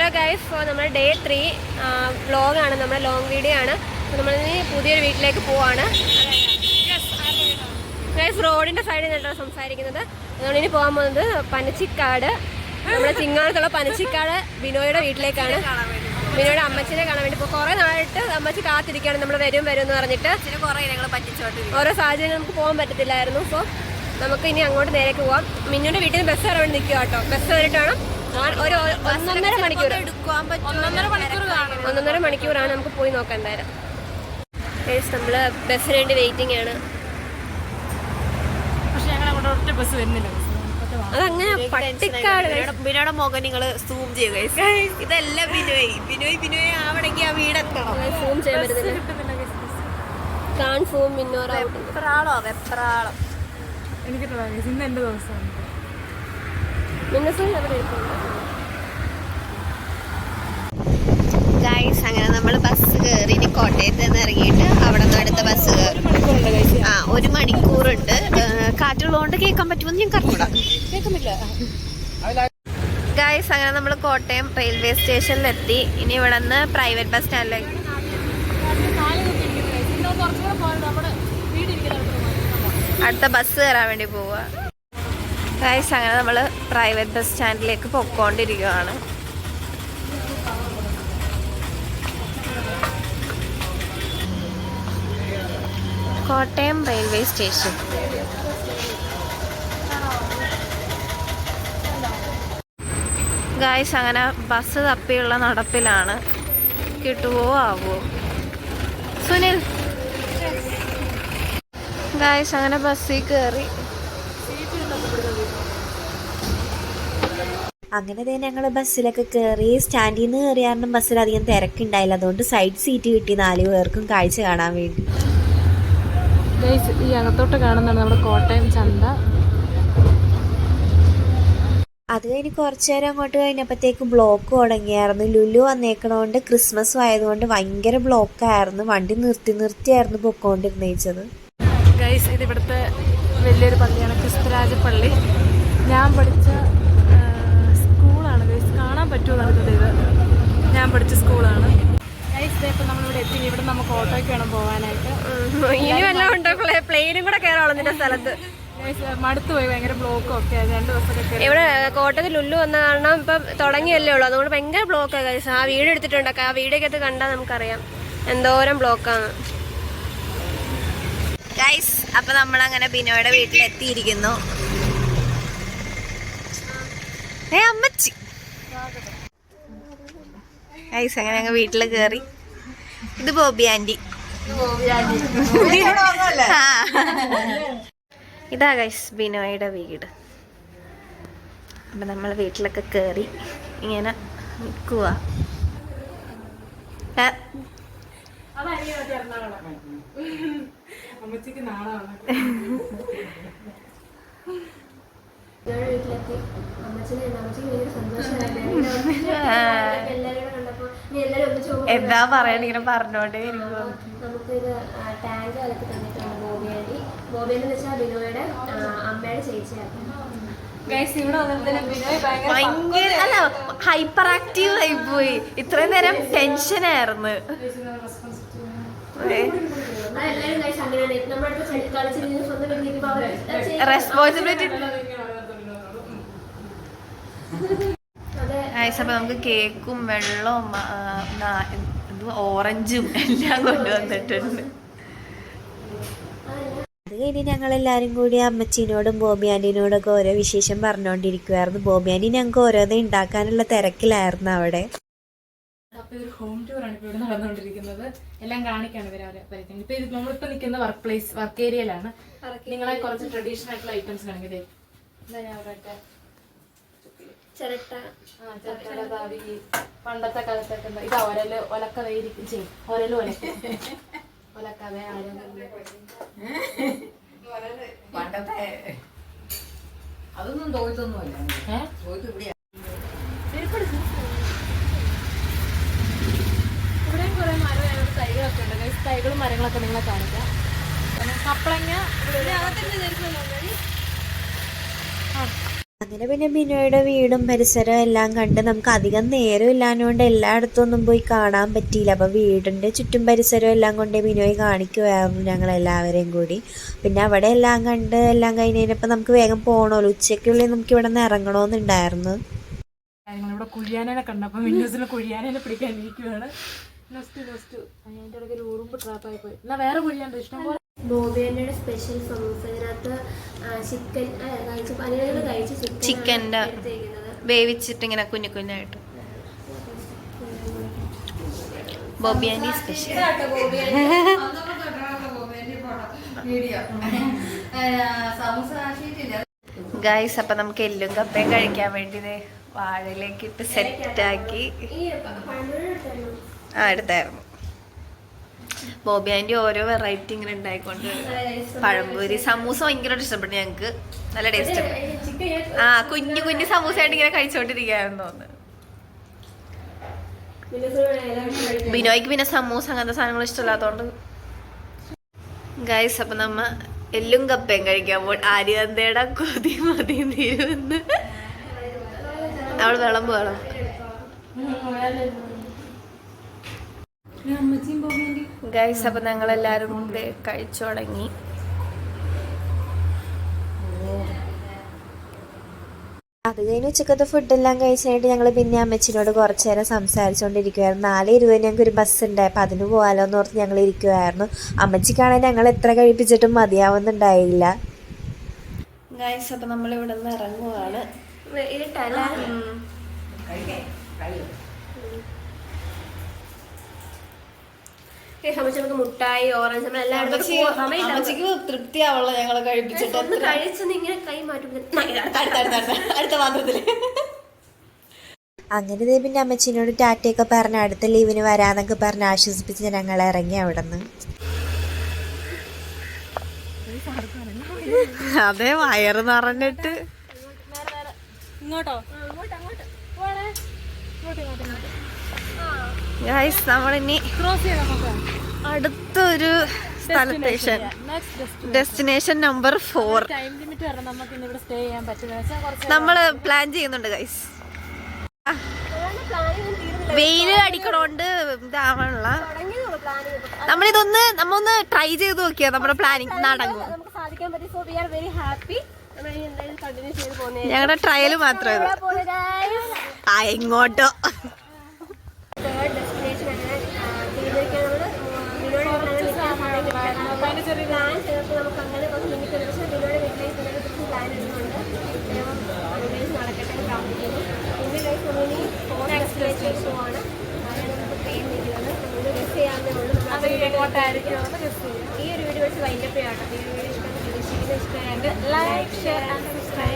Hello guys, നമ്മുടെ day 3 വ്ളോഗാണ്, നമ്മുടെ ലോങ് വീഡിയോ ആണ്. നമ്മളിനി പുതിയൊരു വീട്ടിലേക്ക് പോവാണ്. ഗൈസ്, റോഡിൻ്റെ സൈഡിൽ നിന്നാണ് സംസാരിക്കുന്നത്. നമ്മളിനി പോകാൻ പോകുന്നത് പനച്ചിക്കാട്, നമ്മുടെ ചിങ്ങാനത്തുള്ള പനച്ചിക്കാട് ബിനോയുടെ വീട്ടിലേക്കാണ്. ബിനോയുടെ അമ്മച്ചിനെ കാണാൻ വേണ്ടി. ഇപ്പോൾ കുറേ നാളായിട്ട് അമ്മച്ചി കാത്തിരിക്കുകയാണ്, നമ്മൾ വരും എന്ന് പറഞ്ഞിട്ട്. ഓരോ സാഹചര്യം നമുക്ക് പോകാൻ പറ്റത്തില്ലായിരുന്നു. അപ്പോൾ നമുക്ക് ഇനി അങ്ങോട്ട് നേരേക്ക് പോവാം. മിന്നുവിൻ്റെ വീട്ടിൽ നിന്ന് ബസ് കയറാൻ വേണ്ടി നിൽക്കുക കേട്ടോ. ബസ് കയറിയിട്ടാണ് ഒരു 1.5 മണിക്കൂറാണ് നമുക്ക് പോയി നോക്കാം. എന്തായാലും നമ്മൾ ബസ്സിന് വേണ്ടി വെയിറ്റിംഗ് ആണ്. അതങ്ങനെ പട്ടിക്കാട് ബിനോയുടെ മുഖം നിങ്ങൾ സൂം ചെയ്യുക. ഇതെല്ലാം ബിനോയ് ആവണമെങ്കിൽ ആ വീടെത്തണം. സൂം ചെയ്യാൻ പറ്റുന്നില്ല. കാൺ സൂം വെപ്രാളോ എനിക്ക് ഇന്ന് എൻ്റെ ദിവസമാണ്. ഗൈസ്, അങ്ങനെ നമ്മൾ ബസ് കയറി ഇനി കോട്ടയത്ത് നിന്ന് ഇറങ്ങിയിട്ട് അവിടെ നിന്ന് അടുത്ത ബസ് കയറും. 1 മണിക്കൂറുണ്ട്. കാറ്റുള്ളതുകൊണ്ട് കേൾക്കാൻ പറ്റുമെന്ന് ഞാൻ കറക്കൂടാ. ഗൈസ്, അങ്ങനെ നമ്മൾ കോട്ടയം റെയിൽവേ സ്റ്റേഷനിലെത്തി. ഇനി ഇവിടെ നിന്ന് പ്രൈവറ്റ് ബസ് സ്റ്റാൻഡിലേക്ക് അടുത്ത ബസ് കയറാൻ വേണ്ടി പോവുക. ഗൈസ്, അങ്ങനെ നമ്മൾ പ്രൈവറ്റ് ബസ് സ്റ്റാൻഡിലേക്ക് പൊക്കോണ്ടിരിക്കുകയാണ്. Kottayam railway station. ഗൈസ്, അങ്ങനെ ബസ് തപ്പിയുള്ള നടപ്പിലാണ്. കിട്ടുവോ ആവോ സുനിൽ? ഗൈസ്, അങ്ങനെ ബസ്സിൽ കയറി. അങ്ങനെ തന്നെ ഞങ്ങൾ ബസ്സിലൊക്കെ കയറി. സ്റ്റാൻഡിൽ നിന്ന് കയറി കാരണം ബസ്സിൽ അധികം തിരക്കുണ്ടായില്ല. അതുകൊണ്ട് സൈഡ് സീറ്റ് കിട്ടി 4 പേർക്കും കാഴ്ച കാണാൻ വേണ്ടി. ഈ അകത്തോട്ട് കാണുന്നതാണ് നമ്മുടെ കോട്ടയം ചന്ത. അത് കഴിഞ്ഞ് കുറച്ചു നേരം അങ്ങോട്ട് കഴിഞ്ഞപ്പോഴത്തേക്ക് ബ്ലോക്ക് തുടങ്ങിയായിരുന്നു. ലുലു വന്നേക്കണോണ്ട് ക്രിസ്മസും ആയതുകൊണ്ട് ഭയങ്കര ബ്ലോക്കായിരുന്നു. വണ്ടി നിർത്തിയായിരുന്നു പൊക്കോണ്ടിരുന്നേച്ചത്. ഗൈസ്, ഇത് ഇവിടുത്തെ വലിയൊരു പള്ളിയാണ്, ക്രിസ്തുരാജ പള്ളി. ഞാൻ പഠിച്ച സ്കൂളാണ് ഗൈസ്. കാണാൻ പറ്റുമോ നടക്കുന്നത്? ഇത് ഞാൻ പഠിച്ച സ്കൂളാണ് ഗൈസ്. ഇപ്പം നമ്മളിവിടെ എത്തി. ഇവിടെ നമുക്ക് ഓട്ടോയ്ക്ക് വേണം പോകാനായിട്ട്. ഇനി വല്ലതും ഉണ്ടോ? പ്ലെയിനും കൂടെ കയറാണോ നിന്റെ സ്ഥലത്ത്? മടുത്തു പോയി, ഭയങ്കര ബ്ലോക്കും ഒക്കെ. 2 ദിവസമൊക്കെ ഇവിടെ കോട്ടയത്തിൽ ലുല്ലു വന്ന കാരണം ഇപ്പം തുടങ്ങിയല്ലേ ഉള്ളൂ. അതുകൊണ്ട് ഭയങ്കര ബ്ലോക്കാണ് ഗൈസ്. ആ വീഡിയോ എടുത്തിട്ടുണ്ട്. ആ വീഡിയോക്കകത്ത് കണ്ടാൽ നമുക്കറിയാം എന്തോരം ബ്ലോക്കാണ്. ഗൈസ്, അപ്പൊ നമ്മളങ്ങനെ ബിനോയുടെ വീട്ടിലെത്തിയിരിക്കുന്നു. അമ്മച്ചി ഗൈസ്, അങ്ങനെ ഞങ്ങൾ വീട്ടിൽ കയറി. ഇത് ബോബി ആൻറ്റി. ഇതാ ഗൈസ് ബിനോയുടെ വീട്. അപ്പം നമ്മൾ വീട്ടിലൊക്കെ കയറി ഇങ്ങനെ നിൽക്കുക. അമ്മച്ചിക്ക് നാളാണ്. എന്താ പറയണ ഇങ്ങനെ പറഞ്ഞോണ്ടേ നമുക്കിത് ടാങ്ക് കലക്കി തന്നിട്ടുണ്ട് ബോബിയാൻറ്റി. ബോബിയെന്ന് വെച്ചാൽ ബിനോയുടെ അമ്മയുടെ ചേച്ചിയാണ്. ഭയങ്കര അല്ല, ഹൈപ്പർ ആക്റ്റീവ് ആയി പോയി. ഇത്രയും നേരം ടെൻഷനായിരുന്നു. റെസ്പോൺസിബിലിറ്റി. അപ്പൊ നമുക്ക് കേക്കും വെള്ളവും ഓറഞ്ചും എല്ലാം കൊണ്ടുവന്നിട്ടുണ്ട്. അത് കഴിഞ്ഞ് ഞങ്ങളെല്ലാവരും കൂടി അമ്മച്ചീനോടും ബോബി ആൻറ്റീനോടൊക്കെ ഓരോ വിശേഷം പറഞ്ഞുകൊണ്ടിരിക്കുമായിരുന്നു. ബോബി ആൻറ്റി ഞങ്ങൾക്ക് ഓരോന്ന് ഉണ്ടാക്കാനുള്ള തിരക്കിലായിരുന്നു അവിടെ. അപ്പോൾ ഇതൊരു ഹോം ടൂറാണ് ഇപ്പോൾ ഇവിടെ നടന്നുകൊണ്ടിരിക്കുന്നത്. എല്ലാം കാണിക്കാണ് ഇവരെ പരിചയം. ഇപ്പോൾ ഇത് നമ്മളിപ്പോൾ നിൽക്കുന്ന വർക്ക് ഏരിയയിലാണ്. നിങ്ങളെ കുറച്ച് ട്രഡീഷണൽ ആയിട്ടുള്ള ഐറ്റംസ് കാണിക്കട്ടെ. പണ്ടത്തെ കാലത്തൊക്കെ ഇത് ഒലക്കഥ ചെയ്യും. ഒലക്കഥ പണ്ടത്തെ അതൊന്നും തോറ്റൊന്നുമല്ല. ഇവിടെയും കുറെ മരം തൈകളൊക്കെ ഉണ്ട്. തൈകളും മരങ്ങളൊക്കെ നിങ്ങളെ കാണിക്കാം. കപ്പളങ്ങ അങ്ങനെ പിന്നെ ബിനോയുടെ വീടും പരിസരവും എല്ലാം കണ്ട് നമുക്ക് അധികം നേരം ഇല്ലാഞ്ഞുകൊണ്ട് എല്ലായിടത്തും ഒന്നും പോയി കാണാൻ പറ്റിയില്ല. അപ്പോൾ വീടിൻ്റെ ചുറ്റും പരിസരവും എല്ലാം കൊണ്ട് ബിനോയ് കാണിക്കുമായിരുന്നു ഞങ്ങളെല്ലാവരെയും കൂടി. പിന്നെ അവിടെ എല്ലാം കണ്ട് എല്ലാം കഴിഞ്ഞപ്പോൾ നമുക്ക് വേഗം പോകണമല്ലോ, ഉച്ചയ്ക്കുള്ളിൽ നമുക്ക് ഇവിടെ നിന്ന് ഇറങ്ങണമെന്നുണ്ടായിരുന്നു. ഇവിടെ കുഴിയാനെ കണ്ടപ്പോൾ വിൻഡോസിൽ കുഴിയാനെ പിടിക്കാൻ ഇരിക്കുകയാണ്. അതിൻ്റെ ഇടയ്ക്ക് ഒരു ഉറുമ്പ് ട്രാപ്പായി പോയി. എന്നാൽ വേറെ കുഴിയാണ്ട് ഇഷ്ടംപോലെ. ബോബിയൻ്റെ സ്പെഷ്യൽ സമൂസ, ഇതിനകത്ത് ചിക്കൻ ചിക്കൻ്റെ വേവിച്ചിട്ട് ഇങ്ങനെ കുഞ്ഞു കുഞ്ഞായിട്ട്. ബോബിയാനി സ്പെഷ്യൽ. ഗൈസ്, അപ്പം നമുക്ക് എല്ലും കപ്പയും കഴിക്കാൻ വേണ്ടി വാഴയിലേക്ക് ഇട്ട് സെറ്റാക്കി എടുത്തായിരുന്നു. ബോബി ആൻറ്റി ഓരോ വെറൈറ്റി ഇങ്ങനെ ഉണ്ടായിക്കൊണ്ട് പഴംപൊരി സമൂസ ഭയങ്കരമായിട്ട് ഇഷ്ടപ്പെട്ടു ഞങ്ങൾക്ക്. നല്ല ടേസ്റ്റ് ഉണ്ട്. കുഞ്ഞു കുഞ്ഞു സമൂസ ആയിട്ട് ഇങ്ങനെ കഴിച്ചോണ്ടിരിക്കുകയാണെന്ന് തോന്നുന്നു. ബിനോയ്ക്ക് പിന്നെ സമൂസ അങ്ങനത്തെ സാധനങ്ങൾ ഇഷ്ടമില്ലാത്തതുകൊണ്ട്. ഗൈസ്, അപ്പം നമ്മ എല്ലും കപ്പയും കഴിക്കാൻ പോകും. ആര്യന്തയുടെ കൊതി മതി തീരുമെന്ന് അവൾ വിളമ്പ്. ഗൈസ്, അപ്പം ഞങ്ങളെല്ലാവരും കഴിച്ചു തുടങ്ങി. അത് കഴിഞ്ഞ് ഉച്ചക്കത്തെ ഫുഡെല്ലാം കഴിച്ചായിട്ട് ഞങ്ങൾ പിന്നെ അമ്മച്ചിനോട് കുറച്ച് നേരം സംസാരിച്ചുകൊണ്ടിരിക്കുമായിരുന്നു. 4:20 ഞങ്ങൾക്ക് ഒരു ബസ് ഉണ്ടായി. അപ്പം അതിന് പോകാമല്ലോ എന്ന് ഓർത്ത് ഞങ്ങൾ ഇരിക്കുമായിരുന്നു. അമ്മച്ചിക്കാണെങ്കിൽ ഞങ്ങൾ എത്ര കഴിപ്പിച്ചിട്ടും മതിയാവുന്നുണ്ടായില്ല. ഗൈസ്, അപ്പം നമ്മളിവിടെ നിന്ന് ഇറങ്ങുവാണ്. നമുക്ക് മുട്ടായി, ഓറഞ്ച്, അമ്മച്ചിക്ക് തൃപ്തിയാവുള്ള ഞങ്ങളെ കഴിപ്പിച്ചിട്ട് ഇങ്ങനെ കൈ മാറ്റും. അടുത്ത പാത്രത്തില്. അങ്ങനെ പിന്നെ അമ്മച്ചിനോട് ടാറ്റയൊക്കെ പറഞ്ഞ് അടുത്ത ലീവിന് വരാന്നൊക്കെ പറഞ്ഞ് ആശ്വസിപ്പിച്ച് ഞങ്ങൾ ഇറങ്ങി അവിടെ നിന്ന്. അതെ, വയറ് നിറഞ്ഞിട്ട്. ഇങ്ങോട്ടോ? ഗൈസ്, നമ്മളിനി അടുത്തൊരു സ്ഥലത്തേഷൻ, ഡെസ്റ്റിനേഷൻ നമ്പർ 4 നമ്മള് പ്ലാൻ ചെയ്യുന്നുണ്ട്. ഗൈസ്, വെയില് അടിക്കണോണ്ട് ഇതാവാനുള്ള നമ്മൊന്ന് ട്രൈ ചെയ്ത് നോക്കിയാ നമ്മുടെ പ്ലാനിങ് നടങ്ങും. ഞങ്ങളുടെ ട്രയല് മാത്രമേ എങ്ങോട്ടോ. ഈ ഒരു വീഡിയോ വെച്ച് വൈൻഡപ്പ് ചെയ്യാം. ഈ വീഡിയോ ഇഷ്ടമായിട്ട് ലൈക്ക്, ഷെയർ ആൻഡ് സബ്സ്ക്രൈബ്.